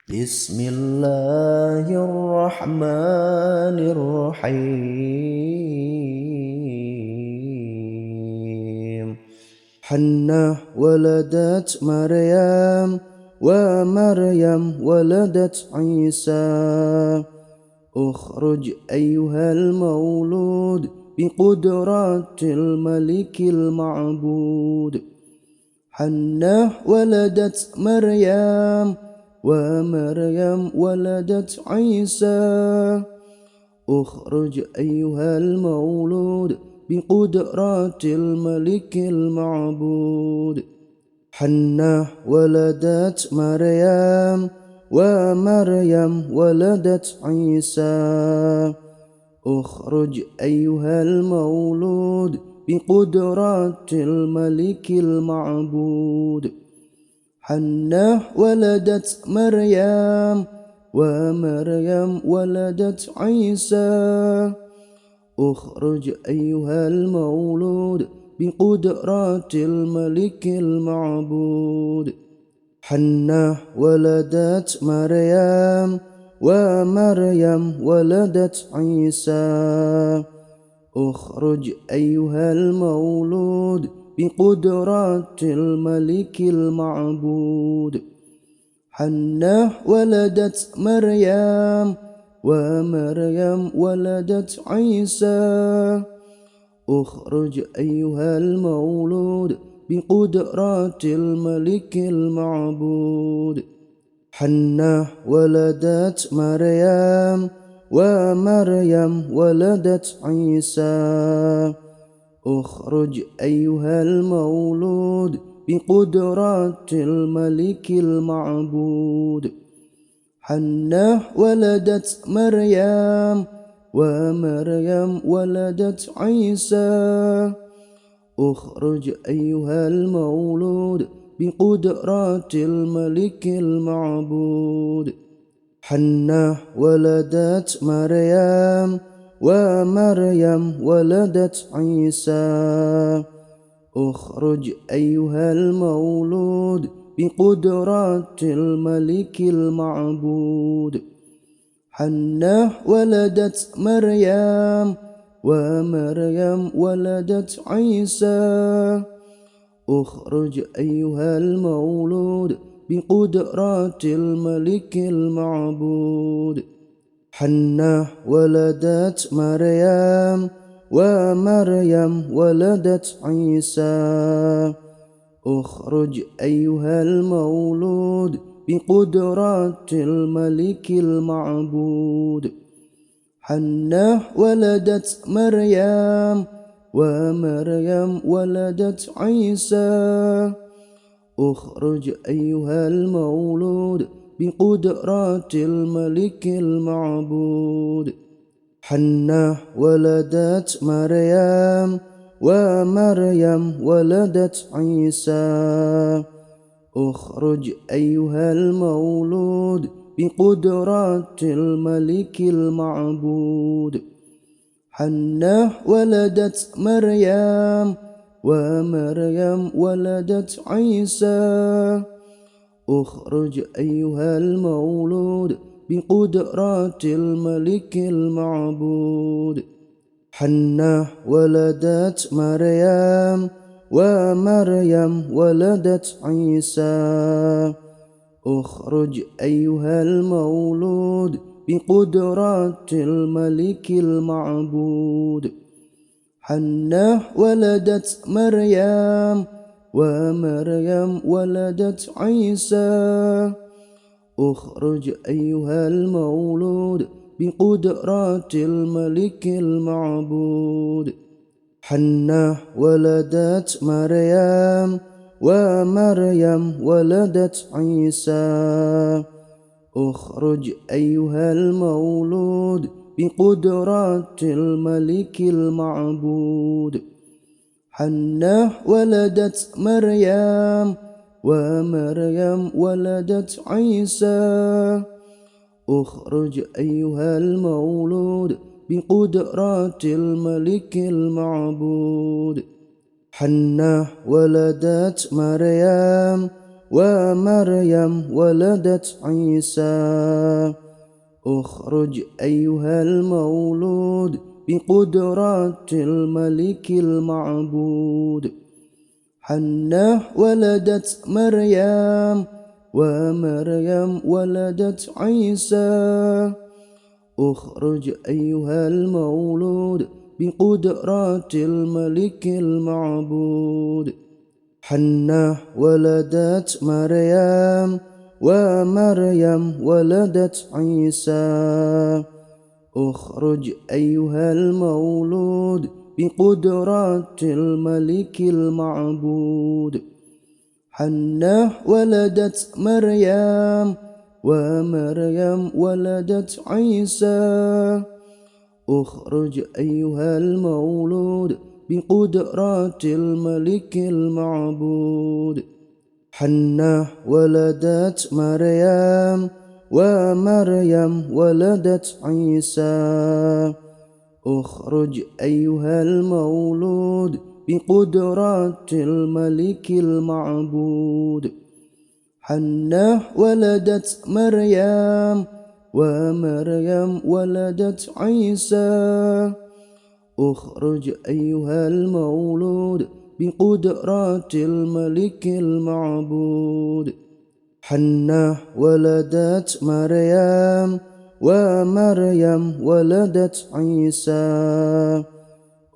Bismillahirrahmanirrahim. Hannah waladat Maryam wa Maryam waladat Isa. Ukhruj ayyuhal maulud biqudratil malikil ma'bud. Hannah waladat Maryam wa Maryam waladat Isa. Ukhruj ayyuhal maulud biqudratil malikil ma'bud. Hannah waladat Maryam wa Maryam waladat Isa. Ukhruj ayyuhal maulud biqudratil malikil ma'bud. Hannah waladat Maryam wa Maryam waladat Isa. Ukhruj ayyuhal maulud biqudratil malikil ma'bud. Hannah waladat Maryam wa Maryam waladat Isa. Ukhruj ayyuhal maulud biqudratil malikil ma'bud. Hannah waladat Maryam wa Maryam waladat Isa. Ukhruj ayyuhal maulud biqudratil malikil ma'bud. Hannah waladat Maryam wa Maryam waladat Isa. Ukhruj ayyuhal maulud biqudratil malikil ma'bud. Hannah waladat Maryam wa Maryam waladat Isa. Ukhruj ayyuhal maulud biqudratil malikil ma'bud. Hannah waladat Maryam wa Maryam waladat Isa. Ukhruj ayyuhal maulud biqudratil malikil ma'bud. Hannah waladat Maryam wa Maryam waladat Isa. Ukhruj ayyuhal maulud biqudratil malikil ma'bud. Hannah waladat Maryam wa Maryam waladat Isa. Ukhruj ayyuhal maulud biqudratil malikil ma'bud. Hannah waladat Maryam wa Maryam waladat Isa. Ukhruj ayyuhal maulud biqudratil malikil ma'bud. Hannah waladat Maryam wa Maryam waladat Isa. Ukhruj ayyuhal maulud biqudratil malikil ma'bud. Hannah waladat Maryam wa Maryam waladat Isa. Ukhruj ayyuhal maulud biqudratil malikil ma'bud. Hannah waladat Maryam wa Maryam waladat Isa. Ukhruj ayyuhal maulud biqudratil malikil ma'bud. Hannah waladat Maryam wa Maryam waladat Isa. Ukhruj ayyuhal maulud biqudratil malikil ma'bud. Hannah waladat Maryam wa Maryam waladat Isa. Ukhruj ayyuhal maulud biqudratil malikil ma'bud. Hannah waladat Maryam wa Maryam waladat Isa. Ukhruj ayyuhal maulud biqudratil malikil ma'bud. Hannah waladat Maryam ومريم ولدت عيسى اخرج أيها المولود بقدرات الملك المعبود حنة ولدت مريم ومريم ولدت عيسى اخرج أيها المولود بقدرات الملك المعبود حنة ولدت مريم ومريم ولدت عيسى اخرج أيها المولود بقدرات الملك المعبود حنة ولدت مريم ومريم ولدت عيسى اخرج أيها المولود بقدرات الملك المعبود حنة ولدت مريم ومريم ولدت عيسى اخرج أيها المولود بقدرات الملك المعبود حنة ولدت مريم ومريم ولدت عيسى اخرج أيها المولود بقدرات الملك المعبود حنة ولدت مريم ومريم ولدت عيسى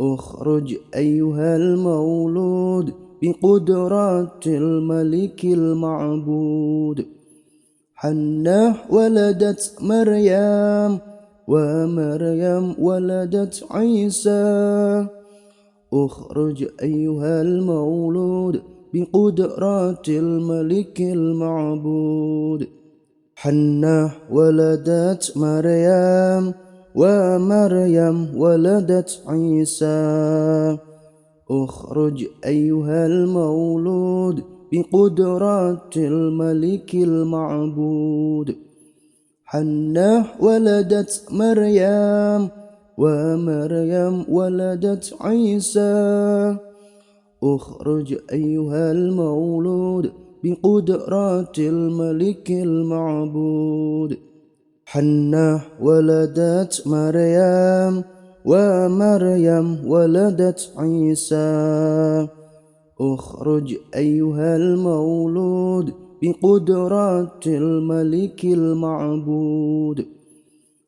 اخرج أيها المولود بقدرات الملك المعبود حنة ولدت مريم ومريم ولدت عيسى اخرج أيها المولود بقدرات الملك المعبود حنة ولدت مريم ومريم ولدت عيسى اخرج أيها المولود بقدرات الملك المعبود حنة ولدت مريم ومريم ولدت عيسى اخرج أيها المولود بقدرات الملك المعبود حنة ولدت مريم ومريم ولدت عيسى اخرج أيها المولود بقدرات الملك المعبود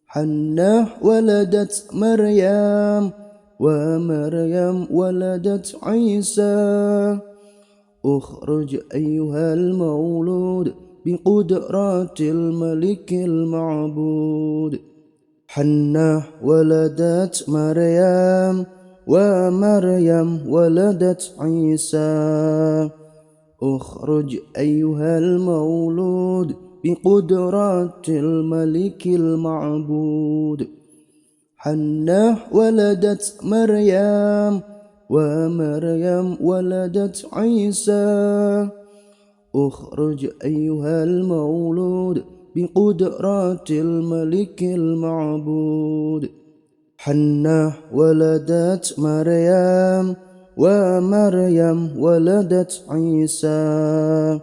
حنة ولدت مريم ومريم ولدت عيسى اخرج أيها المولود بقدرات الملك المعبود حنة ولدت مريم ومريم ولدت عيسى اخرج أيها المولود بقدرات الملك المعبود حنة ولدت مريم ومريم ولدت عيسى اخرج أيها المولود بقدرات الملك المعبود حنة ولدت مريم ومريم ولدت عيسى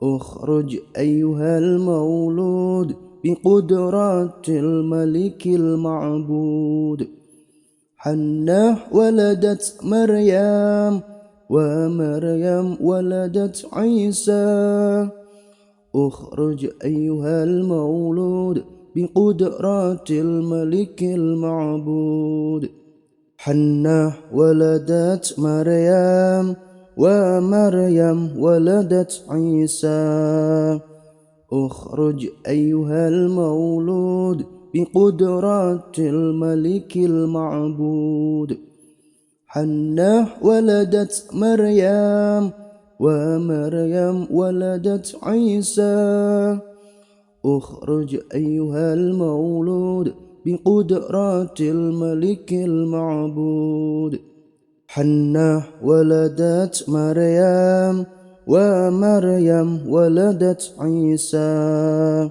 اخرج أيها المولود بقدرات الملك المعبود حنة ولدت مريم ومريم ولدت عيسى اخرج أيها المولود بقدرات الملك المعبود حنة ولدت مريم ومريم ولدت عيسى اخرج أيها المولود بقدرات الملك المعبود حنة ولدت مريم ومريم ولدت عيسى اخرج أيها المولود بقدرات الملك المعبود حنة ولدت مريم ومريم ولدت عيسى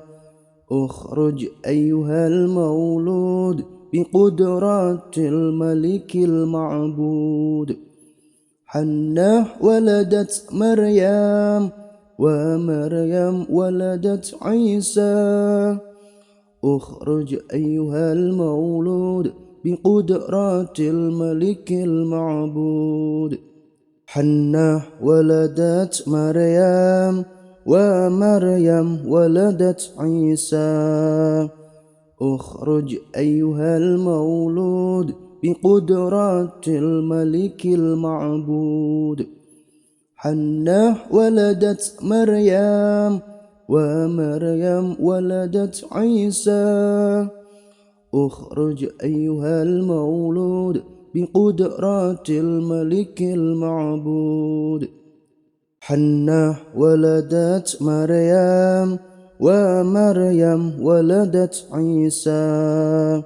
اخرج أيها المولود بقدرات الملك المعبود حنة ولدت مريم ومريم ولدت عيسى اخرج أيها المولود بقدرات الملك المعبود حنة ولدت مريم ومريم ولدت عيسى اخرج أيها المولود بقدرات الملك المعبود حنة ولدت مريم ومريم ولدت عيسى اخرج أيها المولود بقدرات الملك المعبود حنة ولدت مريم ومريم ولدت عيسى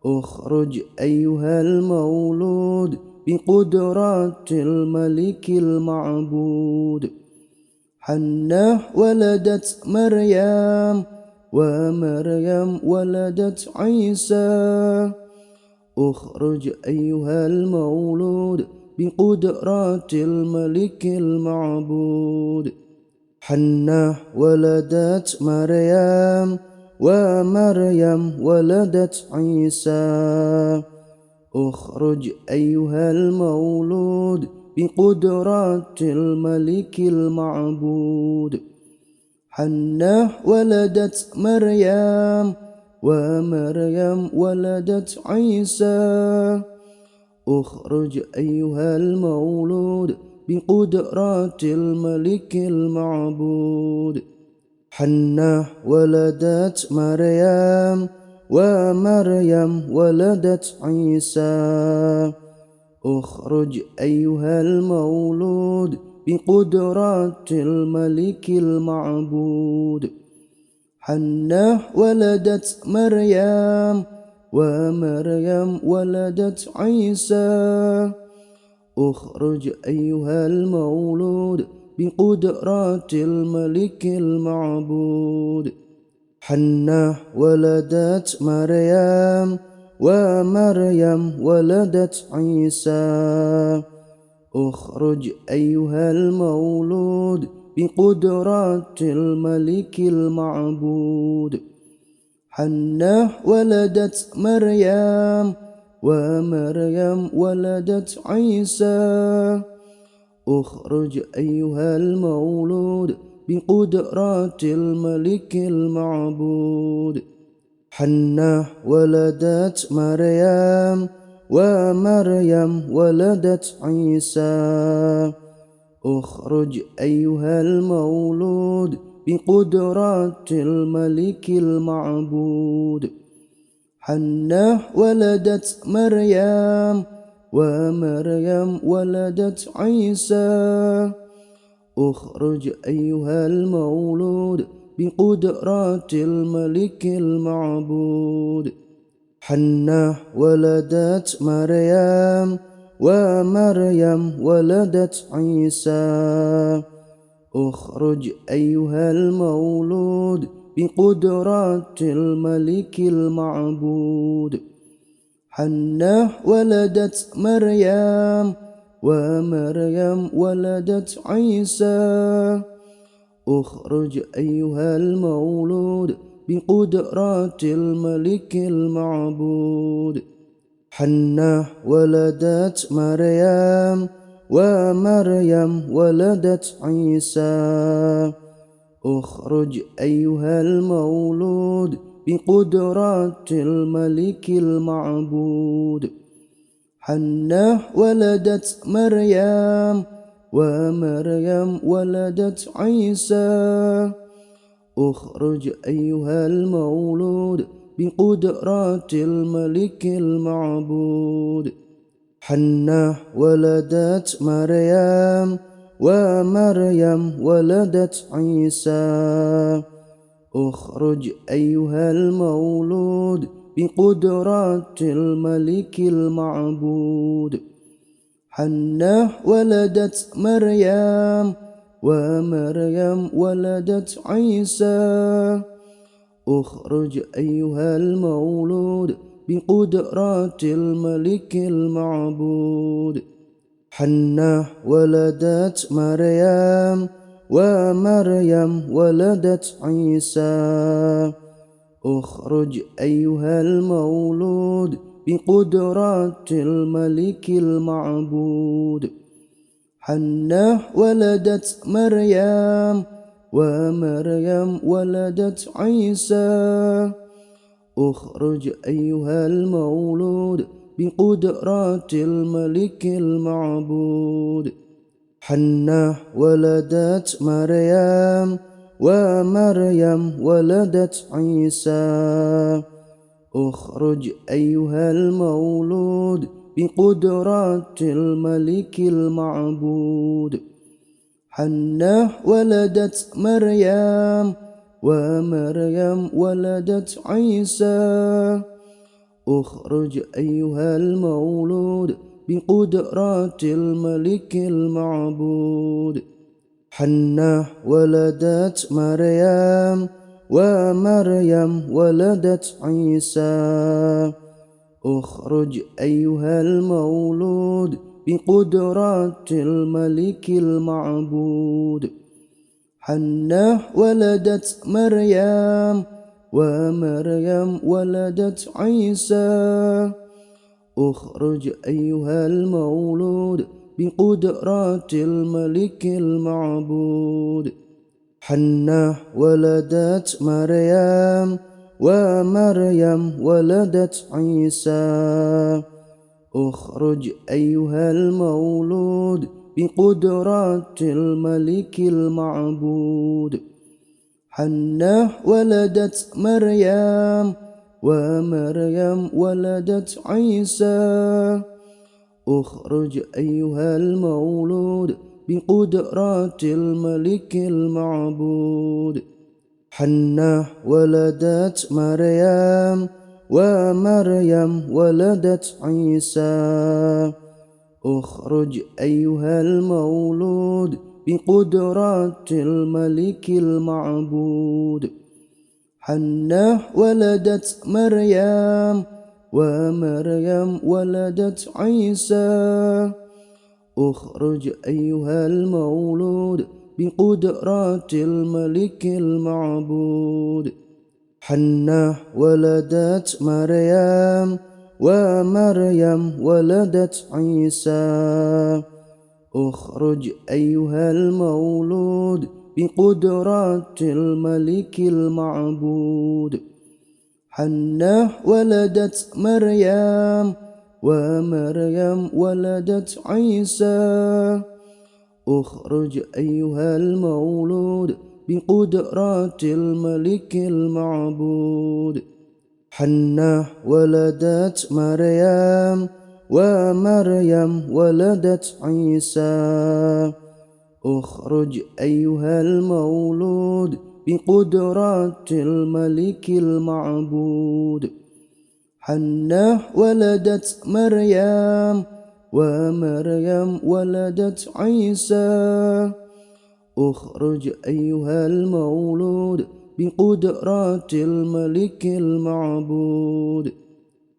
اخرج أيها المولود بقدرات الملك المعبود حنة ولدت مريم ومريم ولدت عيسى اخرج أيها المولود بقدرات الملك المعبود حنة ولدت مريم ومريم ولدت عيسى اخرج أيها المولود بقدرات الملك المعبود حنة ولدت مريم ومريم ولدت عيسى اخرج أيها المولود بقدرات الملك المعبود حنة ولدت مريم ومريم ولدت عيسى اخرج أيها المولود بقدرات الملك المعبود حنة ولدت مريم ومريم ولدت عيسى اخرج أيها المولود بقدرات الملك المعبود حنة ولدت مريم ومريم ولدت عيسى اخرج أيها المولود بقدرات الملك المعبود حنة ولدت مريم ومريم ولدت عيسى اخرج أيها المولود بقدرات الملك المعبود حنة ولدت مريم ومريم ولدت عيسى اخرج أيها المولود بقدرات الملك المعبود حنة ولدت مريم ومريم ولدت عيسى اخرج أيها المولود بقدرات الملك المعبود حنة ولدت مريم ومريم ولدت عيسى اخرج أيها المولود بقدرات الملك المعبود حنة ولدت مريم ومريم ولدت عيسى اخرج أيها المولود بقدرات الملك المعبود حنة ولدت مريم ومريم ولدت عيسى اخرج أيها المولود بقدرات الملك المعبود حنة ولدت مريم ومريم ولدت عيسى اخرج أيها المولود بقدرات الملك المعبود حنة ولدت مريم ومريم ولدت عيسى اخرج أيها المولود بقدرات الملك المعبود حنة ولدت مريم ومريم ولدت عيسى اخرج أيها المولود بقدرات الملك المعبود حنة ولدت مريم ومريم ولدت عيسى اخرج أيها المولود بقدرة الملك المعبود حنة ولدت مريم ومريم ولدت عيسى اخرج أيها المولود بقدرة الملك المعبود حنة ولدت مريم ومريم ولدت عيسى اخرج أيها المولود بقدرة الملك المعبود حنة ولدت مريم ومريم ولدت عيسى اخرج أيها المولود بقدرة الملك المعبود حنة ولدت مريم ومريم ولدت عيسى اخرج أيها المولود بقدرة الملك المعبود حنة ولدت مريم ومريم ولدت عيسى اخرج أيها المولود بقدرة الملك المعبود حنة ولدت مريم ومريم ولدت عيسى اخرج أيها المولود بقدرة الملك المعبود حنة ولدت مريم ومريم ولدت عيسى اخرج أيها المولود بقدرة الملك المعبود حنة ولدت مريم ومريم ولدت عيسى اخرج أيها المولود بقدرة الملك المعبود حنة ولدت مريم ومريم ولدت عيسى اخرج أيها المولود بقدرة الملك المعبود حنة ولدت مريم ومريم ولدت عيسى اخرج أيها المولود بقدرة الملك المعبود حنة ولدت مريم ومريم ولدت عيسى اخرج أيها المولود بقدرة الملك المعبود حنة ولدت مريم ومريم ولدت عيسى اخرج أيها المولود بقدرة الملك المعبود حنة ولدت مريم ومريم ولدت عيسى اخرج أيها المولود بقدرة الملك المعبود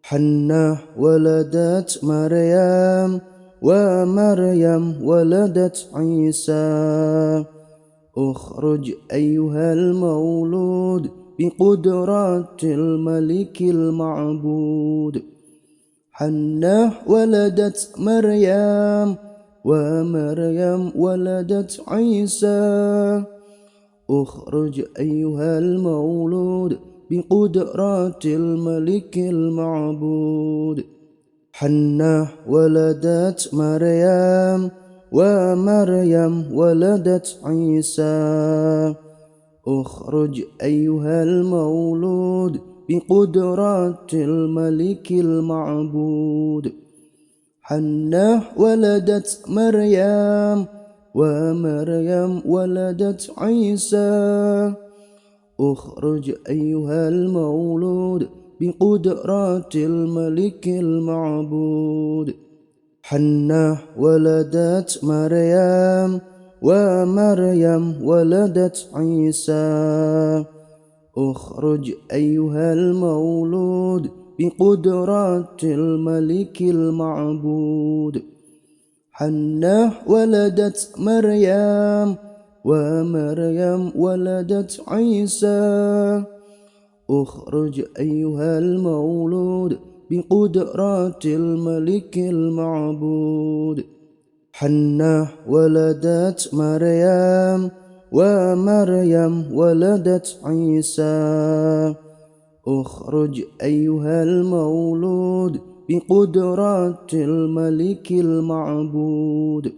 حنة ولدت مريم ومريم ولدت عيسى اخرج أيها المولود بقدرة الملك المعبود حنة ولدت مريم ومريم ولدت عيسى اخرج أيها المولود بقدرة الملك المعبود حنة ولدت مريم ومريم ولدت عيسى اخرج أيها المولود بقدرة الملك المعبود حنة ولدت مريم ومريم ولدت عيسى اخرج أيها المولود بقدرة الملك المعبود حنة ولدت مريم ومريم ولدت عيسى اخرج أيها المولود بقدرة الملك المعبود حنة ولدت مريم ومريم ولدت عيسى اخرج أيها المولود بقدرات الملك المعبود حنة ولدت مريم ومريم ولدت عيسى اخرج أيها المولود بقدرات الملك المعبود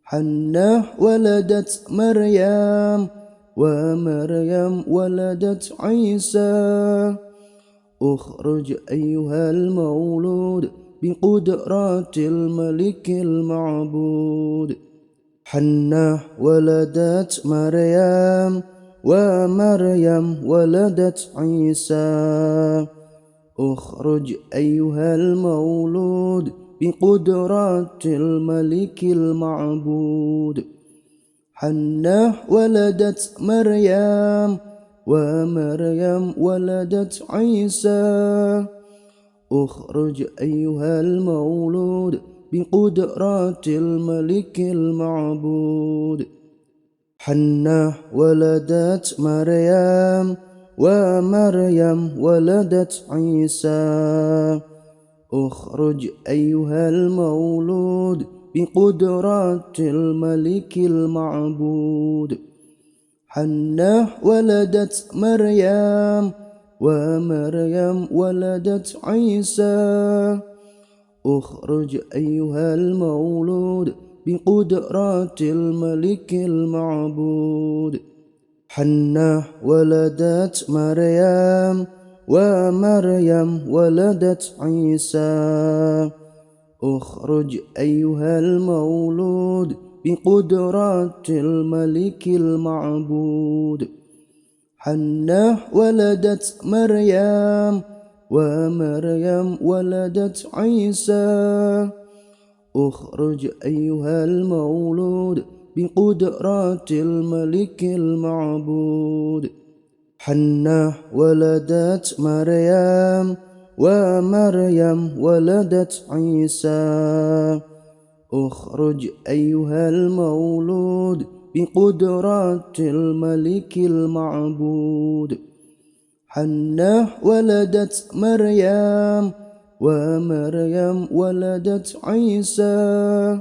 حنة ولدت مريم ومريم ولدت عيسى اخرج أيها المولود بقدرات الملك المعبود حنة ولدت مريم ومريم ولدت عيسى اخرج أيها المولود بقدرات الملك المعبود حنة ولدت مريم ومريم ولدت عيسى اخرج أيها المولود بقدرات الملك المعبود حنة ولدت مريم ومريم ولدت عيسى اخرج أيها المولود بقدرات الملك المعبود حنة ولدت مريم ومريم ولدت عيسى اخرج أيها المولود بقدرات الملك المعبود حنة ولدت مريم ومريم ولدت عيسى اخرج أيها المولود بقدرات الملك المعبود حنة ولدت مريم ومريم ولدت عيسى اخرج أيها المولود بقدرات الملك المعبود حنة ولدت مريم ومريم ولدت عيسى اخرج أيها المولود بقدرات الملك المعبود حنة ولدت مريم ومريم ولدت عيسى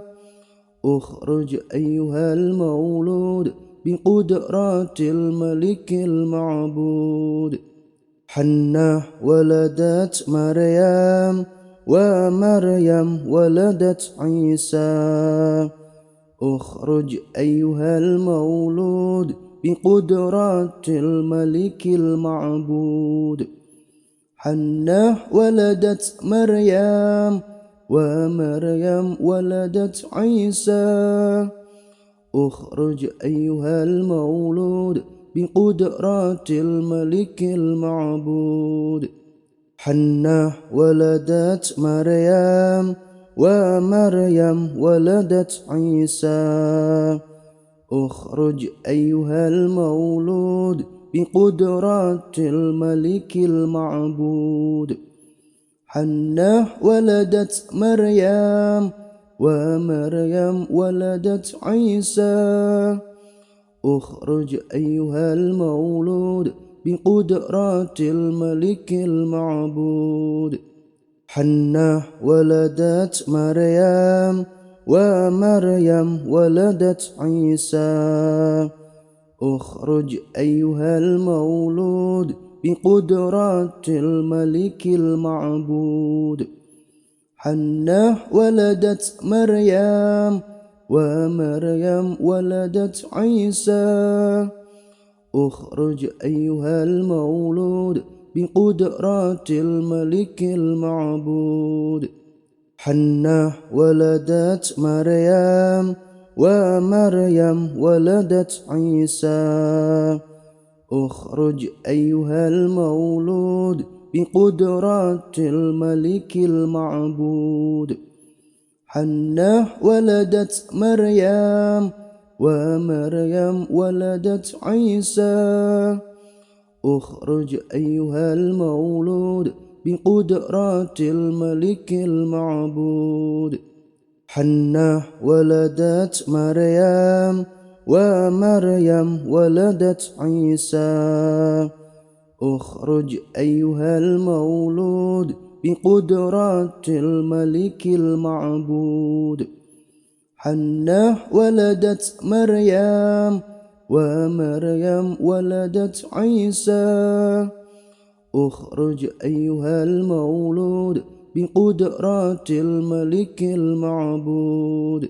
اخرج أيها المولود بقدرات الملك المعبود حنة ولدت مريم ومريم ولدت عيسى اخرج أيها المولود بقدرات الملك المعبود حنة ولدت مريم ومريم ولدت عيسى اخرج أيها المولود بقدرات الملك المعبود حنة ولدت مريم ومريم ولدت عيسى اخرج أيها المولود بقدرات الملك المعبود حنة ولدت مريم ومريم ولدت عيسى اخرج أيها المولود بقدرات الملك المعبود حنة ولدت مريم ومريم ولدت عيسى اخرج أيها المولود بقدرات الملك المعبود حنة ولدت مريم ومريم ولدت عيسى اخرج أيها المولود بقدرات الملك المعبود حنة ولدت مريم ومريم ولدت عيسى اخرج أيها المولود بقدرات الملك المعبود حنة ولدت مريم ومريم ولدت عيسى اخرج أيها المولود بقدرات الملك المعبود حنة ولدت مريم ومريم ولدت عيسى اخرج أيها المولود بقدرات الملك المعبود حنة ولدت مريم ومريم ولدت عيسى اخرج أيها المولود بقدرات الملك المعبود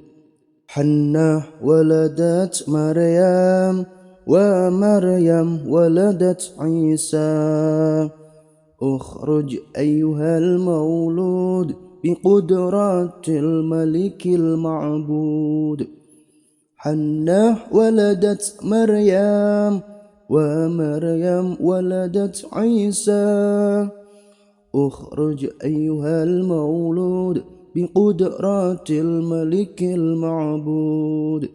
حنة ولدت مريم ومريم ولدت عيسى اخرج أيها المولود بقدرات الملك المعبود حنة ولدت مريم ومريم ولدت عيسى اخرج أيها المولود بقدرات الملك المعبود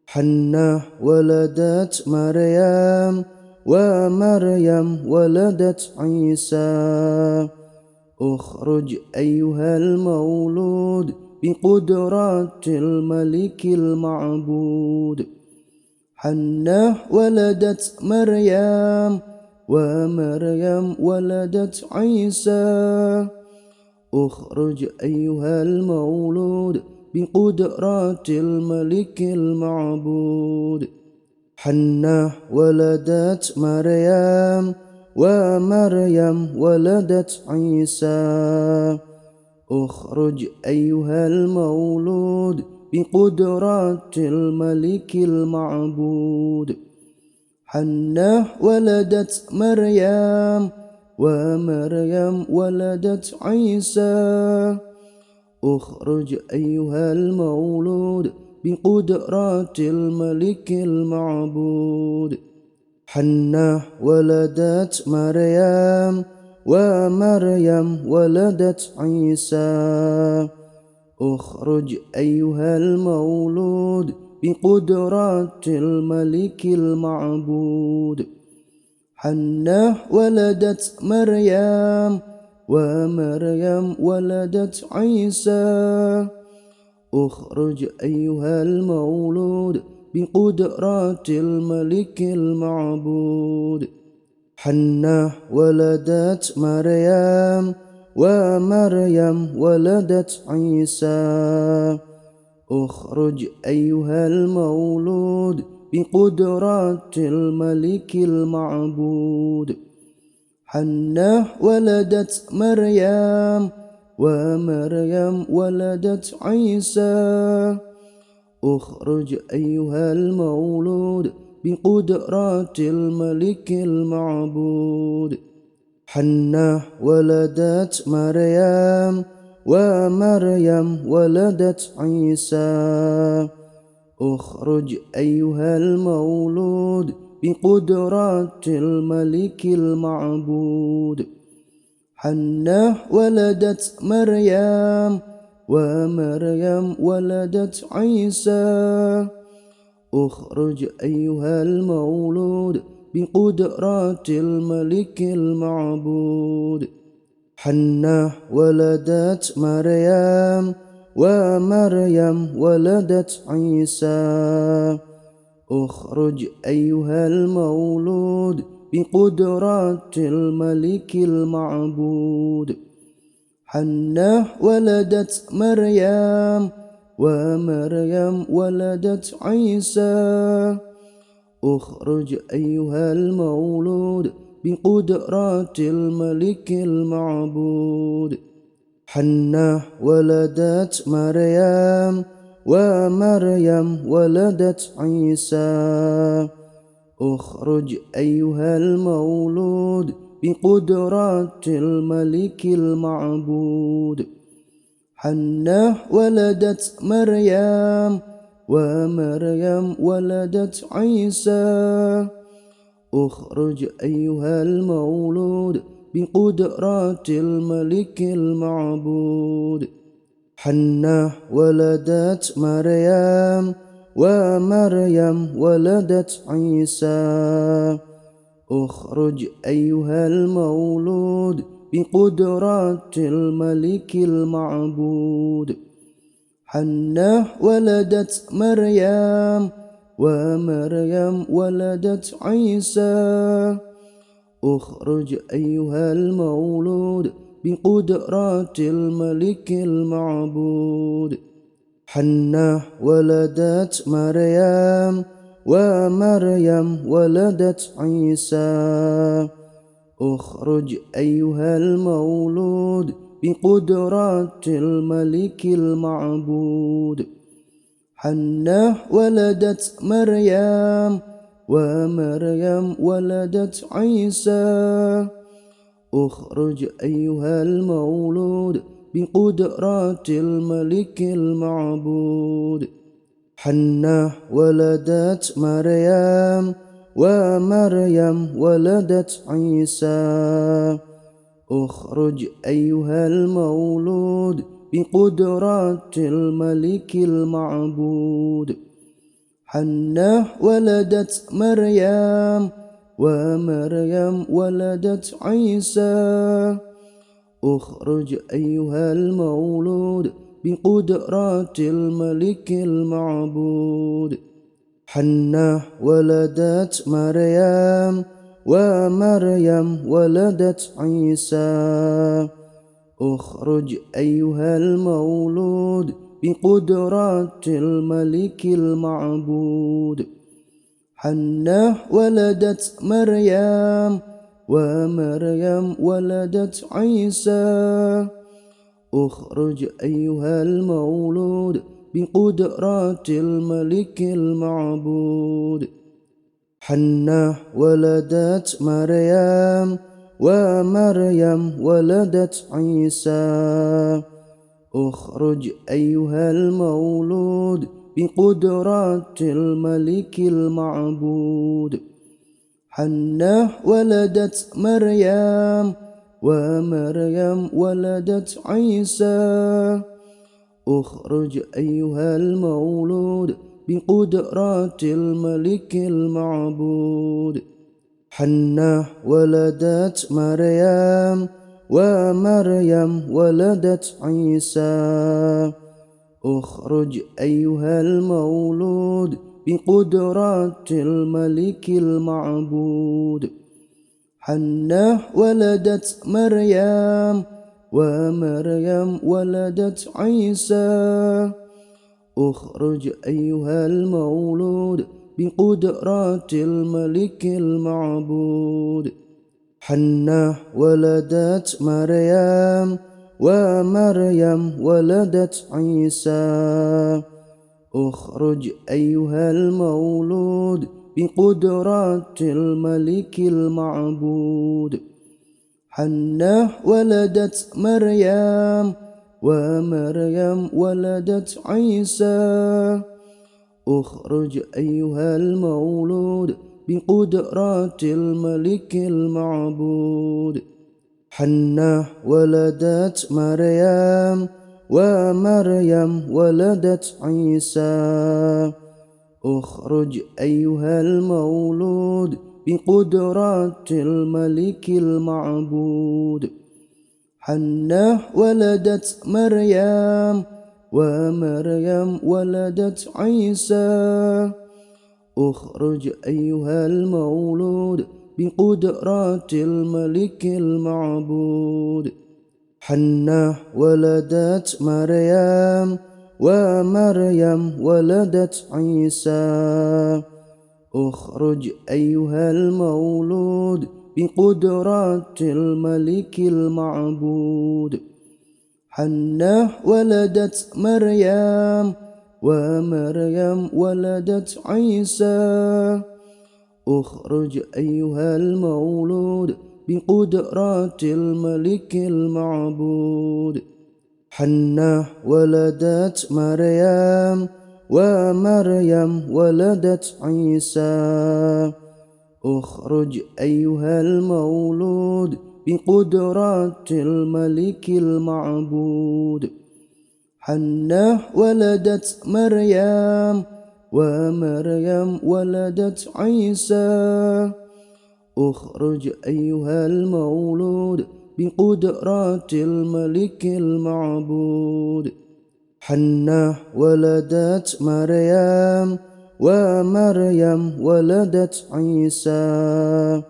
حنة ولدت مريم ومريم ولدت عيسى اخرج أيها المولود بقدرات الملك المعبود حنة ولدت مريم ومريم ولدت عيسى اخرج أيها المولود بقدرات الملك المعبود حنة ولدت مريم ومريم ولدت عيسى اخرج أيها المولود بقدرات الملك المعبود حنة ولدت مريم ومريم ولدت عيسى اخرج أيها المولود بقدرات الملك المعبود حنة ولدت مريم ومريم ولدت عيسى اخرج أيها المولود بقدرات الملك المعبود حنة ولدت مريم ومريم ولدت عيسى اخرج أيها المولود بقدرات الملك المعبود حنة ولدت مريم ومريم ولدت عيسى اخرج أيها المولود بقدرات الملك المعبود حنة ولدت مريم ومريم ولدت عيسى اخرج أيها المولود بقدرات الملك المعبود حنة ولدت مريم ومريم ولدت عيسى اخرج أيها المولود بقدرات الملك المعبود حنة ولدت مريم ومريم ولدت عيسى اخرج أيها المولود بقدرات الملك المعبود حنة ولدت مريم ومريم ولدت عيسى اخرج أيها المولود بقدرات الملك المعبود حنة ولدت مريم ومريم ولدت عيسى اخرج أيها المولود بقدرات الملك المعبود حنة ولدت مريم ومريم ولدت عيسى اخرج أيها المولود بقدرات الملك المعبود حنة ولدت مريم ومريم ولدت عيسى اخرج أيها المولود بقدرات الملك المعبود حنة ولدت مريم ومريم ولدت عيسى اخرج أيها المولود بقدرات الملك المعبود حنة ولدت مريم ومريم ولدت عيسى اخرج أيها المولود بقدرات الملك المعبود حنة ولدت مريم ومريم ولدت عيسى اخرج أيها المولود بقدرات الملك المعبود حنة ولدت مريم ومريم ولدت عيسى اخرج أيها المولود بقدرات الملك المعبود حنة ولدت مريم ومريم ولدت عيسى اخرج أيها المولود بقدرات الملك المعبود حنة ولدت مريم ومريم ولدت عيسى اخرج أيها المولود بقدرات الملك المعبود حنة ولدت مريم ومريم ولدت عيسى اخرج أيها المولود بقدرات الملك المعبود حنة ولدت مريم ومريم ولدت عيسى اخرج أيها المولود بقدرات الملك المعبود حنة ولدت مريم ومريم ولدت عيسى اخرج أيها المولود بقدرات الملك المعبود حنة ولدت مريم ومريم ولدت عيسى اخرج أيها المولود بقدرات الملك المعبود حنة ولدت مريم ومريم ولدت عيسى اخرج أيها المولود بقدرات الملك المعبود حنة ولدت مريم ومريم ولدت عيسى اخرج أيها المولود بقدرات الملك المعبود حنة ولدت مريم ومريم ولدت عيسى اخرج أيها المولود بقدرات الملك المعبود حنة ولدت مريم ومريم ولدت عيسى اخرج أيها المولود بقدرات الملك المعبود حنة ولدت مريم ومريم ولدت عيسى اخرج أيها المولود بقدرات الملك المعبود حنة ولدت مريم ومريم ولدت عيسى اخرج أيها المولود بقدرات الملك المعبود حنة ولدت مريم ومريم ولدت عيسى اخرج أيها المولود بقدرات الملك المعبود حنة ولدت مريم ومريم ولدت عيسى اخرج أيها المولود بقدرات الملك المعبود حنة ولدت مريم ومريم ولدت عيسى اخرج أيها المولود بقدرات الملك المعبود حنة ولدت مريم ومريم ولدت عيسى اخرج أيها المولود بقدرات الملك المعبود حنة ولدت مريم ومريم ولدت عيسى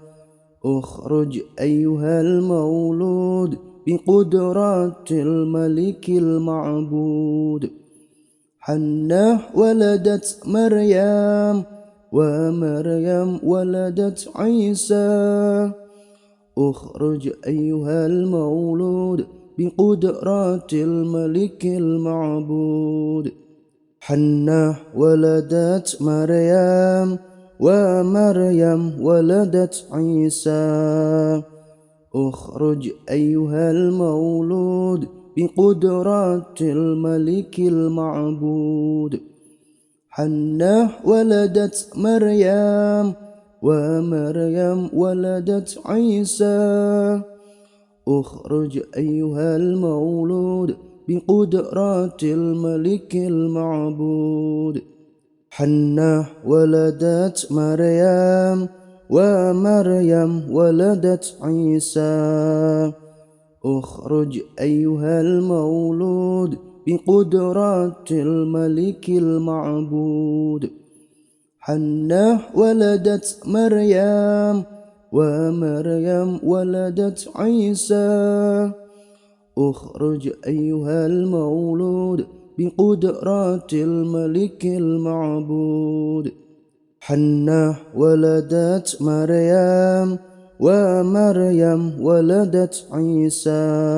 اخرج أيها المولود بقدرة الملك المعبود حنة ولدت مريم ومريم ولدت عيسى اخرج أيها المولود بقدرة الملك المعبود حنة ولدت مريم ومريم ولدت عيسى اخرج أيها المولود بقدرة الملك المعبود حنة ولدت مريم ومريم ولدت عيسى اخرج أيها المولود بقدرة الملك المعبود حنة ولدت مريم ومريم ولدت عيسى اخرج أيها المولود بقدرة الملك المعبود حنة ولدت مريم ومريم ولدت عيسى اخرج أيها المولود بقدرة الملك المعبود حنة ولدت مريم ومريم ولدت عيسى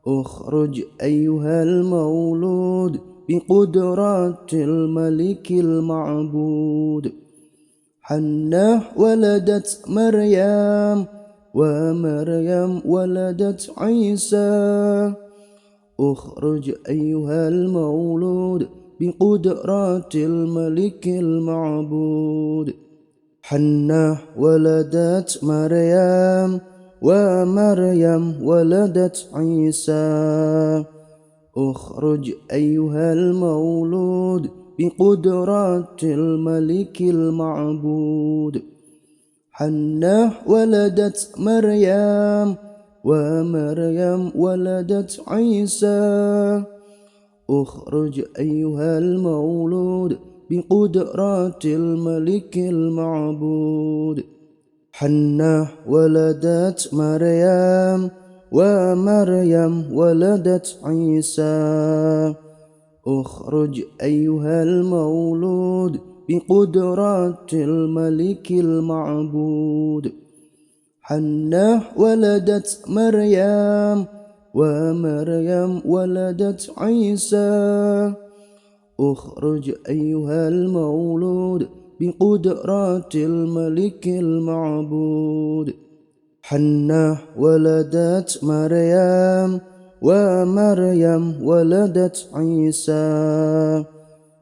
اخرج أيها المولود بقدرة الملك المعبود حنة ولدت مريم ومريم ولدت عيسى اخرج أيها المولود بقدرة الملك المعبود حنة ولدت مريم ومريم ولدت عيسى اخرج أيها المولود بقدرة الملك المعبود حنة ولدت مريم ومريم ولدت عيسى اخرج أيها المولود بقدرة الملك المعبود حنة ولدت مريم ومريم ولدت عيسى اخرج أيها المولود بقدرة الملك المعبود حنة ولدت مريم ومريم ولدت عيسى اخرج أيها المولود بقدرة الملك المعبود حنة ولدت مريم ومريم ولدت عيسى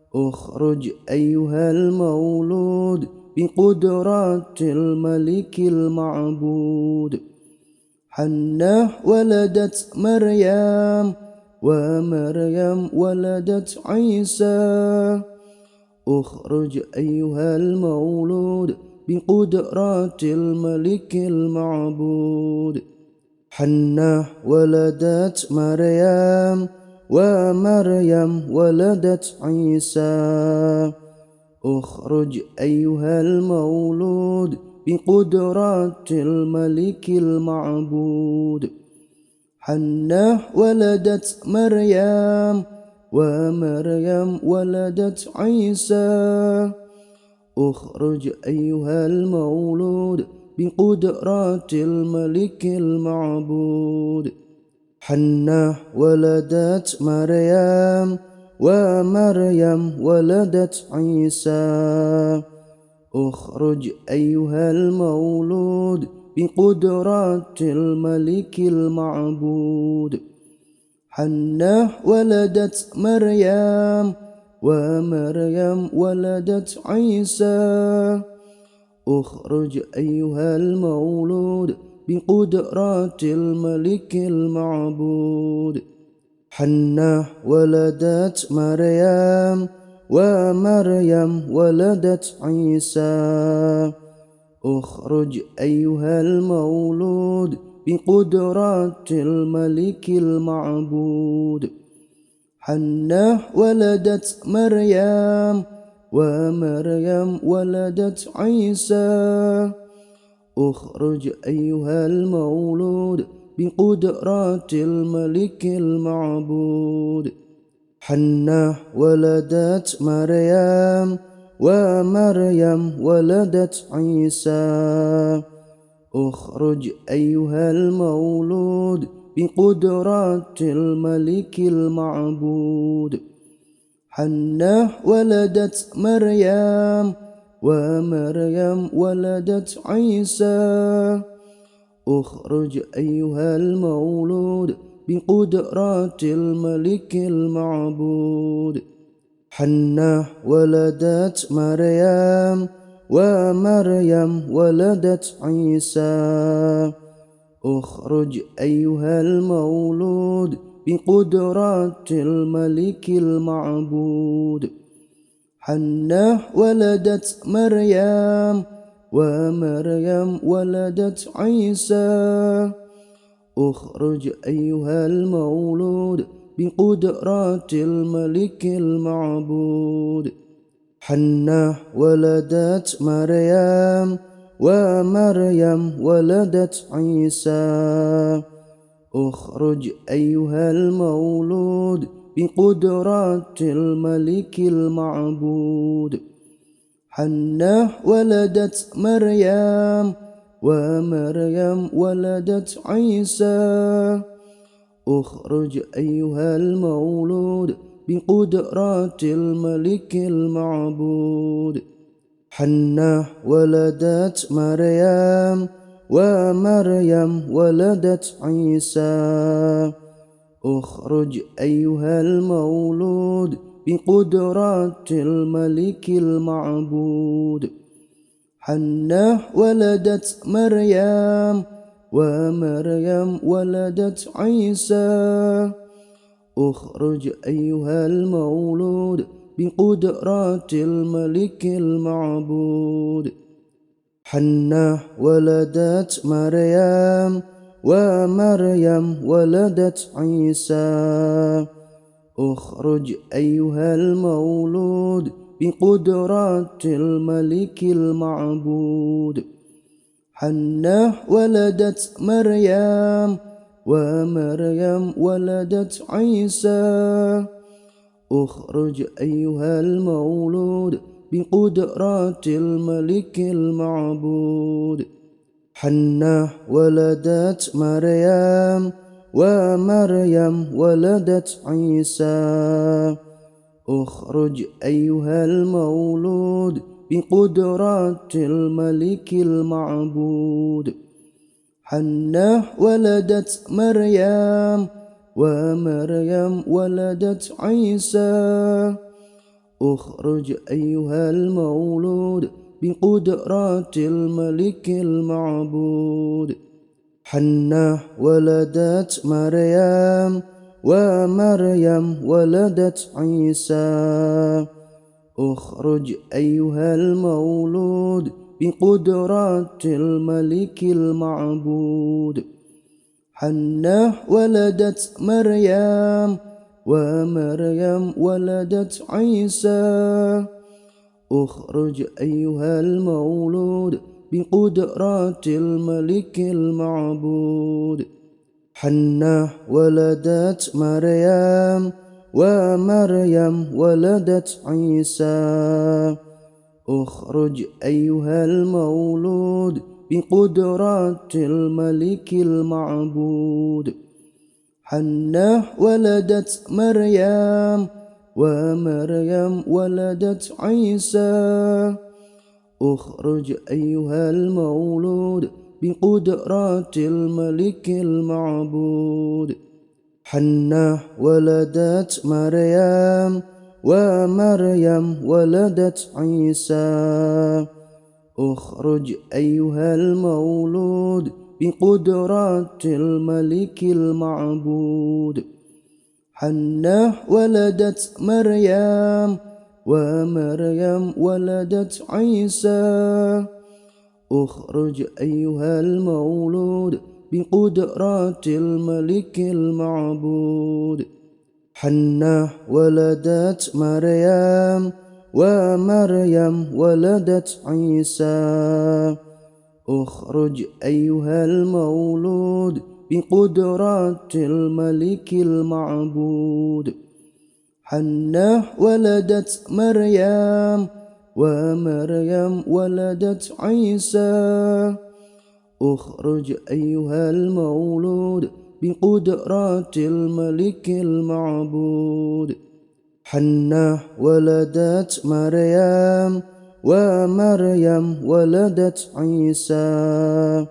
اخرج أيها المولود بقدرة الملك المعبود حنة ولدت مريم ومريم ولدت عيسى اخرج أيها المولود بقدرة الملك المعبود حنة ولدت مريم ومريم ولدت عيسى اخرج أيها المولود بقدرة الملك المعبود حنة ولدت مريم ومريم ولدت عيسى اخرج أيها المولود بقدرة الملك المعبود حنة ولدت مريم ومريم ولدت عيسى اخرج أيها المولود بقدرة الملك المعبود حنة ولدت مريم ومريم ولدت عيسى اخرج أيها المولود بقدرة الملك المعبود حنة ولدت مريم ومريم ولدت عيسى اخرج أيها المولود بقدرة الملك المعبود حنة ولدت مريم ومريم ولدت عيسى اخرج أيها المولود بقدرات الملك المعبود حنة ولدت مريم ومريم ولدت عيسى اخرج أيها المولود بقدرات الملك المعبود حنة ولدت مريم ومريم ولدت عيسى اخرج أيها المولود بقدرات الملك المعبود حنة ولدت مريم ومريم ولدت عيسى اخرج أيها المولود بقدرات الملك المعبود حنة ولدت مريم ومريم ولدت عيسى اخرج أيها المولود بقدرات الملك المعبود حنة ولدت مريم ومريم ولدت عيسى اخرج أيها المولود بقدرات الملك المعبود حنة ولدت مريم ومريم ولدت عيسى اخرج أيها المولود بقدرات الملك المعبود حنة ولدت مريم ومريم ولدت عيسى اخرج أيها المولود بقدرات الملك المعبود حنة ولدت مريم ومريم ولدت عيسى اخرج أيها المولود بقدرات الملك المعبود حنة ولدت مريم ومريم ولدت عيسى اخرج أيها المولود بقدرات الملك المعبود حنة ولدت مريم ومريم ولدت عيسى اخرج أيها المولود بقدرات الملك المعبود حنة ولدت مريم ومريم ولدت عيسى اخرج أيها المولود بقدرات الملك المعبود حنة ولدت مريم ومريم ولدت عيسى اخرج أيها المولود بقدرات الملك المعبود حنة ولدت مريم ومريم ولدت عيسى اخرج أيها المولود بقدرات الملك المعبود حنة ولدت مريم ومريم ولدت عيسى اخرج أيها المولود بقدرات الملك المعبود حنة ولدت مريم ومريم ولدت عيسى اخرج أيها المولود بقدرات الملك المعبود حنة ولدت مريم ومريم ولدت عيسى اخرج أيها المولود بقدرات الملك المعبود حنة ولدت مريم ومريم ولدت عيسى اخرج أيها المولود بقدرات الملك المعبود حنة ولدت مريم ومريم ولدت عيسى اخرج أيها المولود بقدرات الملك المعبود حنة ولدت مريم ومريم ولدت عيسى اخرج أيها المولود بقدرة الملك المعبود حنة ولدت مريم ومريم ولدت عيسى اخرج أيها المولود بقدرة الملك المعبود حنة ولدت مريم ومريم ولدت عيسى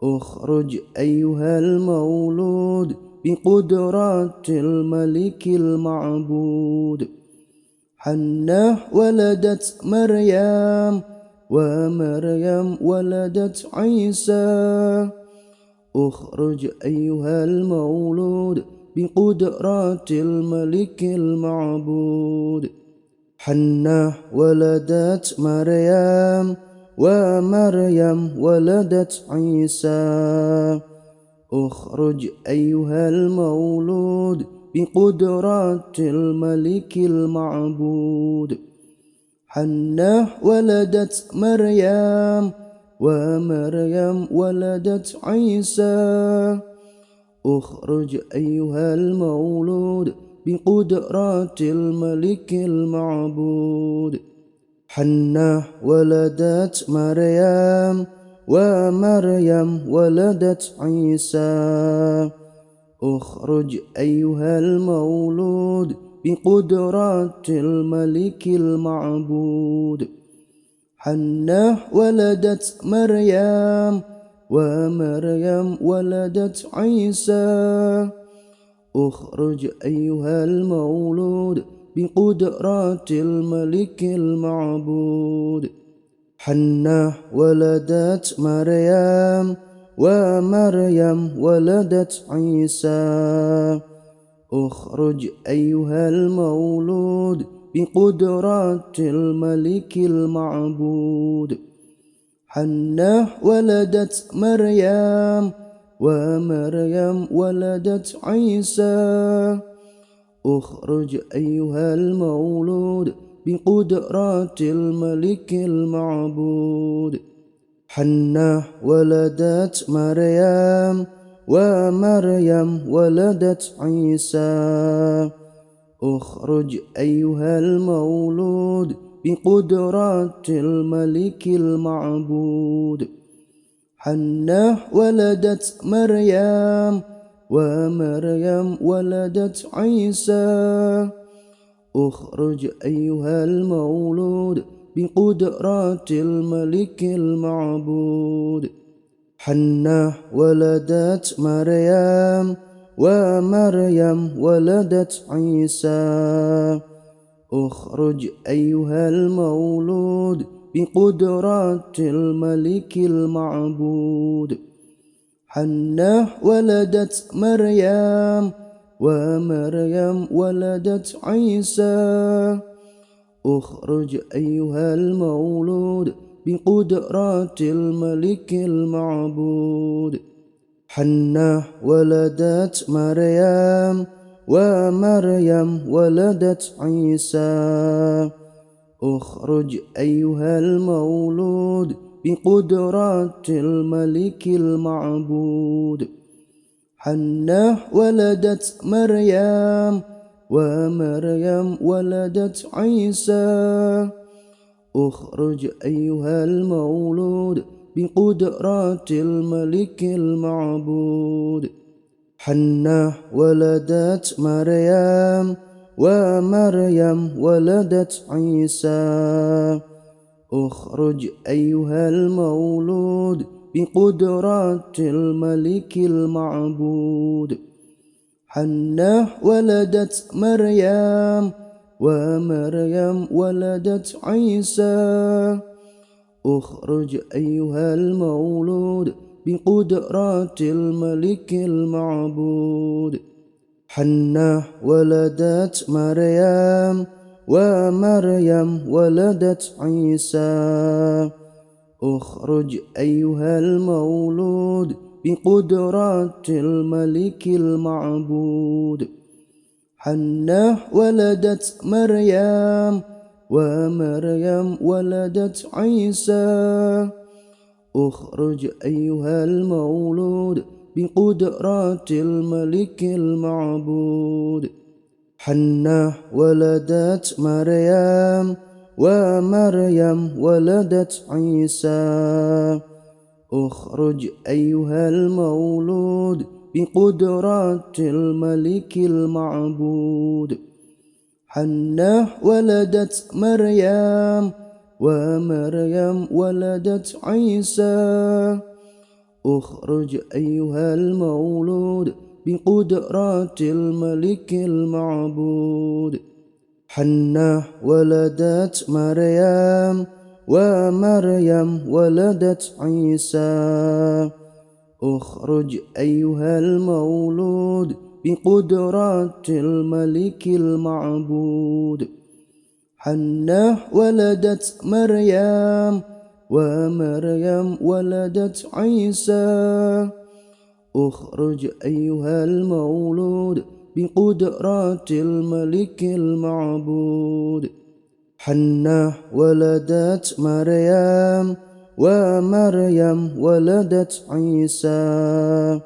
اخرج أيها المولود بقدرة الملك المعبود حنة ولدت مريم ومريم ولدت عيسى اخرج أيها المولود بقدرة الملك المعبود حنة ولدت مريم ومريم ولدت عيسى اخرج أيها المولود بقدرة الملك المعبود حنة ولدت مريم ومريم ولدت عيسى اخرج أيها المولود بقدرة الملك المعبود حنة ولدت مريم ومريم ولدت عيسى اخرج أيها المولود بقدرة الملك المعبود حنة ولدت مريم ومريم ولدت عيسى اخرج أيها المولود بقدرة الملك المعبود حنة ولدت مريم ومريم ولدت عيسى اخرج أيها المولود بقدرة الملك المعبود حنة ولدت مريم ومريم ولدت عيسى اخرج أيها المولود بقدرة الملك المعبود حنة ولدت مريم ومريم ولدت عيسى اخرج أيها المولود بقدرة الملك المعبود حنة ولدت مريم ومريم ولدت عيسى اخرج أيها المولود بقدرة الملك المعبود حنة ولدت مريم ومريم ولدت عيسى اخرج أيها المولود بقدرة الملك المعبود حنة ولدت مريم ومريم ولدت عيسى اخرج أيها المولود بقدرة الملك المعبود حنة ولدت مريم ومريم ولدت عيسى اخرج أيها المولود بقدرة الملك المعبود حنة ولدت مريم ومريم ولدت عيسى اخرج أيها المولود بقدرة الملك المعبود حنة ولدت مريم ومريم ولدت عيسى اخرج أيها المولود بقدرة الملك المعبود حنة ولدت مريم ومريم ولدت عيسى اخرج أيها المولود بقدرة الملك المعبود حنة ولدت مريم ومريم ولدت عيسى اخرج أيها المولود بقدرة الملك المعبود حنة ولدت مريم ومريم ولدت عيسى اخرج أيها المولود بقدرات الملك المعبود حنة ولدت مريم ومريم ولدت عيسى اخرج أيها المولود بقدرات الملك المعبود حنة ولدت مريم ومريم ولدت عيسى اخرج أيها المولود بقدرات الملك المعبود حنة ولدت مريم ومريم ولدت عيسى اخرج أيها المولود بقدرات الملك المعبود حنة ولدت مريم ومريم ولدت عيسى اخرج أيها المولود بقدرات الملك المعبود حنة ولدت مريم ومريم ولدت عيسى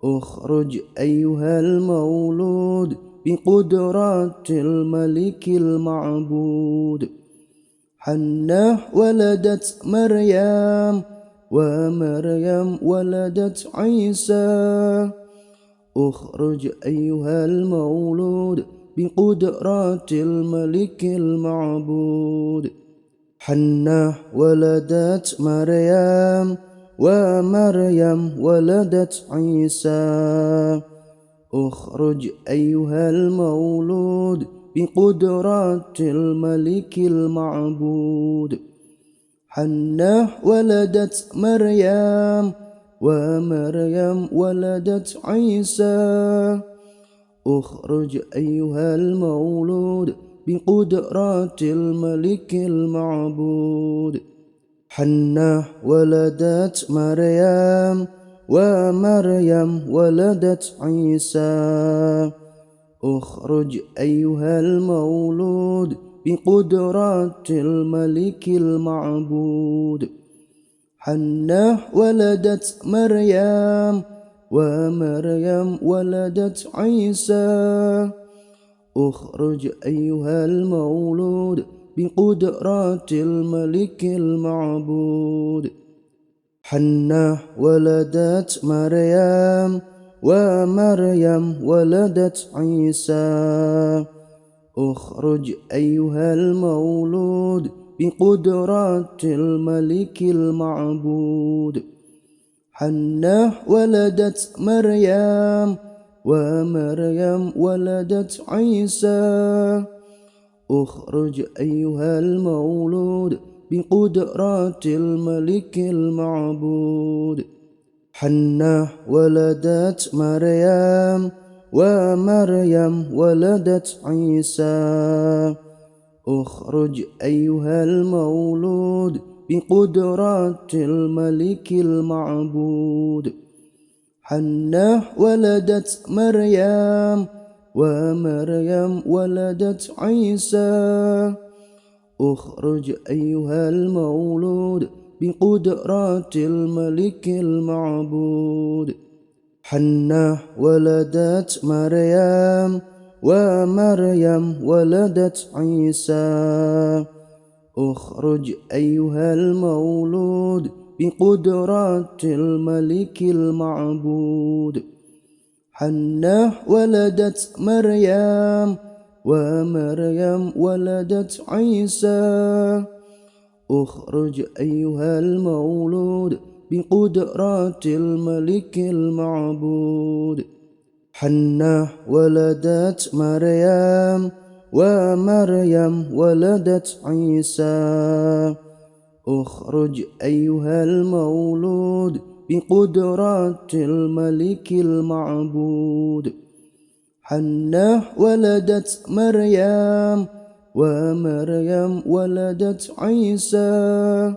اخرج أيها المولود بقدرات الملك المعبود حنة ولدت مريم ومريم ولدت عيسى اخرج أيها المولود بقدرات الملك المعبود حنة ولدت مريم ومريم ولدت عيسى اخرج أيها المولود بقدرات الملك المعبود حنة ولدت مريم ومريم ولدت عيسى اخرج أيها المولود بقدرات الملك المعبود حنة ولدت مريم ومريم ولدت عيسى اخرج أيها المولود بقدرات الملك المعبود حنة ولدت مريم ومريم ولدت عيسى اخرج أيها المولود بقدرات الملك المعبود حنة ولدت مريم ومريم ولدت عيسى اخرج أيها المولود بقدرات الملك المعبود حنة ولدت مريم ومريم ولدت عيسى اخرج أيها المولود بقدرات الملك المعبود حنة ولدت مريم ومريم ولدت عيسى اخرج أيها المولود بقدرات الملك المعبود حنة ولدت مريم ومريم ولدت عيسى اخرج أيها المولود بقدرات الملك المعبود حنة ولدت مريم ومريم ولدت عيسى اخرج أيها المولود بقدرات الملك المعبود حنة ولدت مريم ومريم ولدت عيسى اخرج أيها المولود بقدرات الملك المعبود. المولود بقدرات الملك المعبود حنة ولدت مريم ومريم ولدت عيسى اخرج أيها المولود بقدرات الملك المعبود حنة ولدت مريم ومريم ولدت عيسى اخرج أيها المولود بقدرات الملك المعبود حنة ولدت مريم ومريم ولدت عيسى اخرج أيها المولود بقدرات الملك المعبود حنة ولدت مريم ومريم ولدت عيسى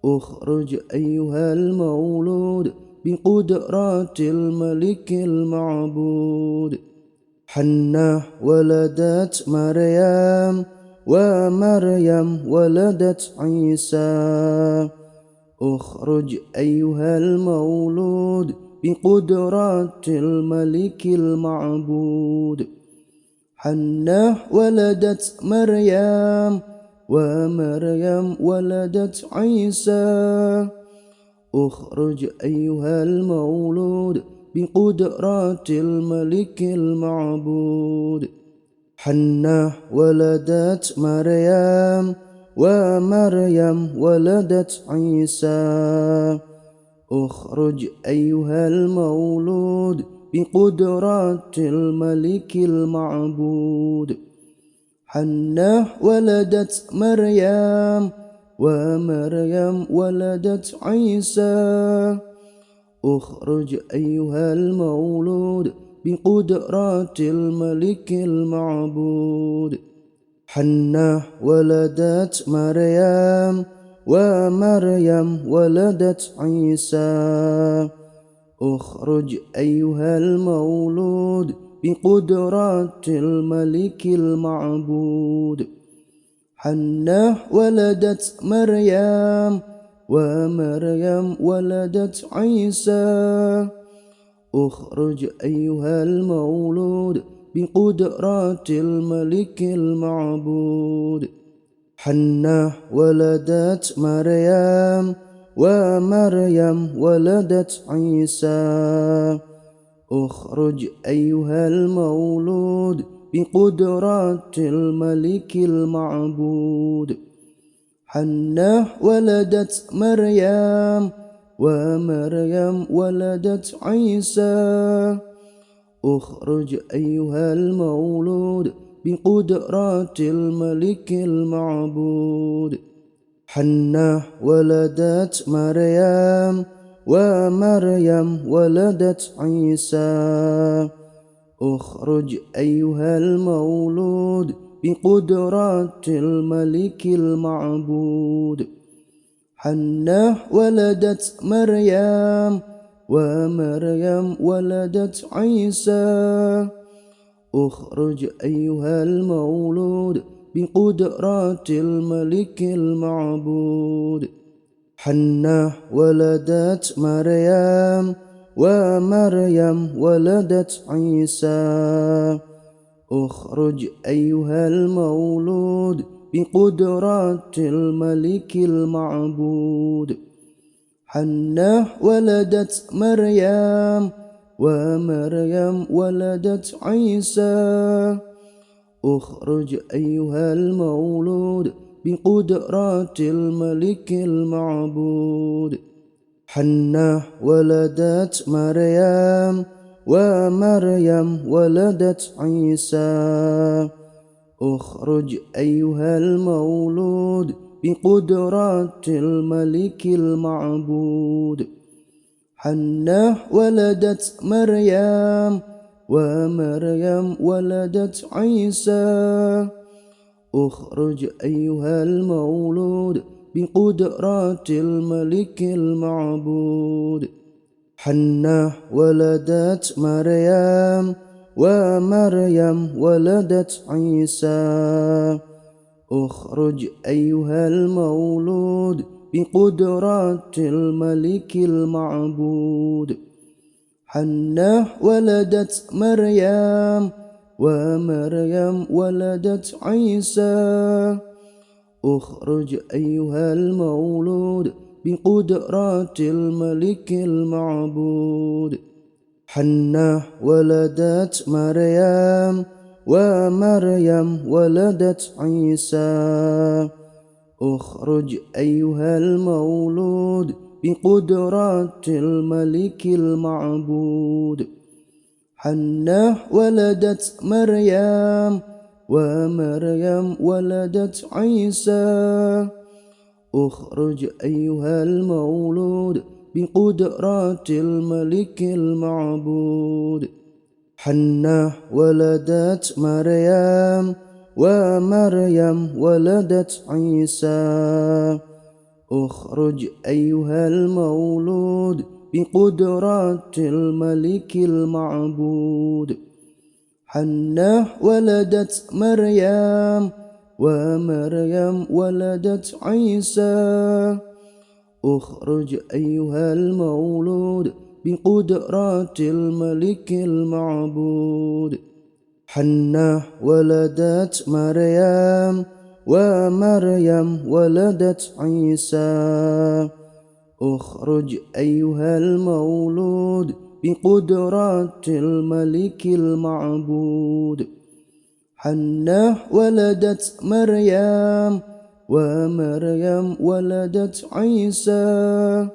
اخرج أيها المولود بقدرات الملك المعبود حنة ولدت مريم ومريم ولدت عيسى اخرج أيها المولود بقدرات الملك المعبود حنة ولدت مريم ومريم ولدت عيسى اخرج أيها المولود بقدرات الملك المعبود حنة ولدت مريم ومريم ولدت عيسى اخرج أيها المولود بقدرات الملك المعبود حنة ولدت مريم ومريم ولدت عيسى اخرج أيها المولود بقدرات الملك المعبود حنة ولدت مريم ومريم ولدت عيسى اخرج أيها المولود بقدرات الملك المعبود حنة ولدت مريم ومريم ولدت عيسى اخرج أيها المولود بقدرات الملك المعبود حنة ولدت مريم ومريم ولدت عيسى اخرج أيها المولود بقدرات الملك المعبود حنة ولدت مريم ومريم ولدت عيسى اخرج أيها المولود بقدرات الملك المعبود حنة ولدت مريم ومريم ولدت عيسى اخرج أيها المولود بقدرات الملك المعبود حنة ولدت مريم ومريم ولدت عيسى اخرج أيها المولود بقدرات الملك المعبود حنة ولدت مريم ومريم ولدت عيسى اخرج أيها المولود بقدرات الملك المعبود حنة ولدت مريم ومريم ولدت عيسى اخرج أيها المولود بقدرات الملك المعبود حنة ولدت مريم ومريم ولدت عيسى اخرج أيها المولود بقدرات الملك المعبود حنة ولدت مريم ومريم ولدت عيسى اخرج أيها المولود بقدرات الملك المعبود حنة ولدت مريم ومريم ولدت عيسى اخرج أيها المولود بقدرات الملك المعبود حنة ولدت مريم ومريم ولدت عيسى اخرج أيها المولود بقدرات الملك المعبود حنة ولدت مريم ومريم ولدت عيسى اخرج أيها المولود بقدرات الملك المعبود حنة ولدت مريم ومريم ولدت عيسى اخرج أيها المولود بقدرات الملك المعبود حنة ولدت مريم ومريم ولدت عيسى اخرج أيها المولود بقدرات الملك المعبود حنة ولدت مريم ومريم ولدت عيسى اخرج أيها المولود بقدرات الملك المعبود حنة ولدت مريم ومريم ولدت عيسى اخرج أيها المولود بقدرات الملك المعبود حنة ولدت مريم ومريم ولدت عيسى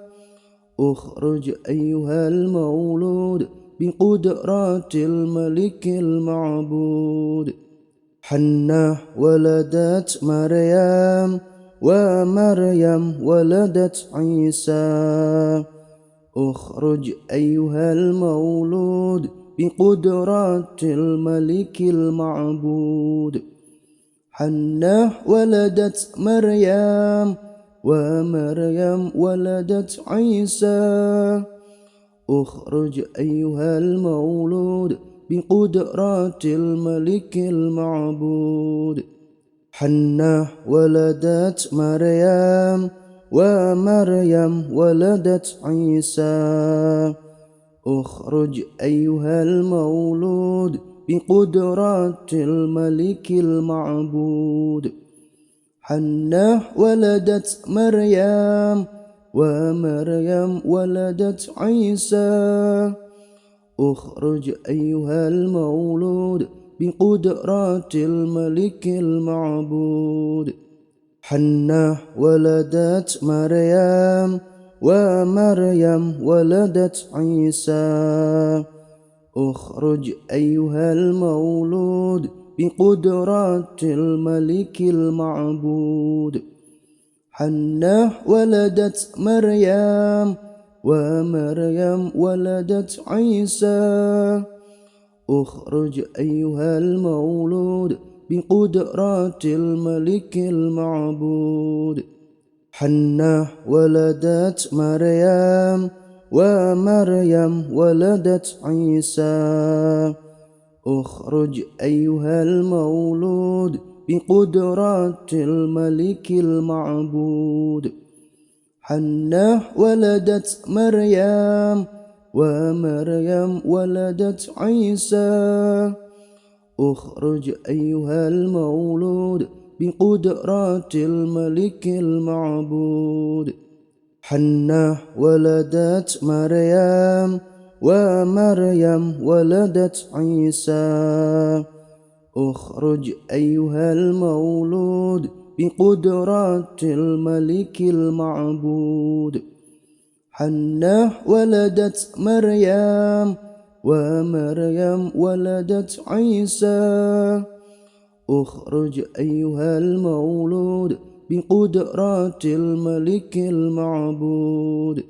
اخرج أيها المولود بقدرات الملك المعبود حنة ولدت مريم ومريم ولدت عيسى اخرج أيها المولود بقدرات الملك المعبود حنة ولدت مريم ومريم ولدت عيسى اخرج أيها المولود بقدرات الملك المعبود حنة ولدت مريم ومريم ولدت عيسى اخرج أيها المولود بقدرات الملك المعبود حنة ولدت مريم ومريم ولدت عيسى اخرج أيها المولود بقدرات الملك المعبود حنة ولدت مريم ومريم ولدت عيسى اخرج أيها المولود بقدرات الملك المعبود حنة ولدت مريم ومريم ولدت عيسى اخرج أيها المولود بقدرات الملك المعبود حنة ولدت مريم ومريم ولدت عيسى اخرج أيها المولود بقدرات الملك المعبود حنة ولدت مريم ومريم ولدت عيسى اخرج أيها المولود بقدرات الملك المعبود حنة ولدت مريم ومريم ولدت عيسى اخرج أيها المولود بقدرات الملك المعبود حنة ولدت مريم ومريم ولدت عيسى اخرج أيها المولود بقدرات الملك المعبود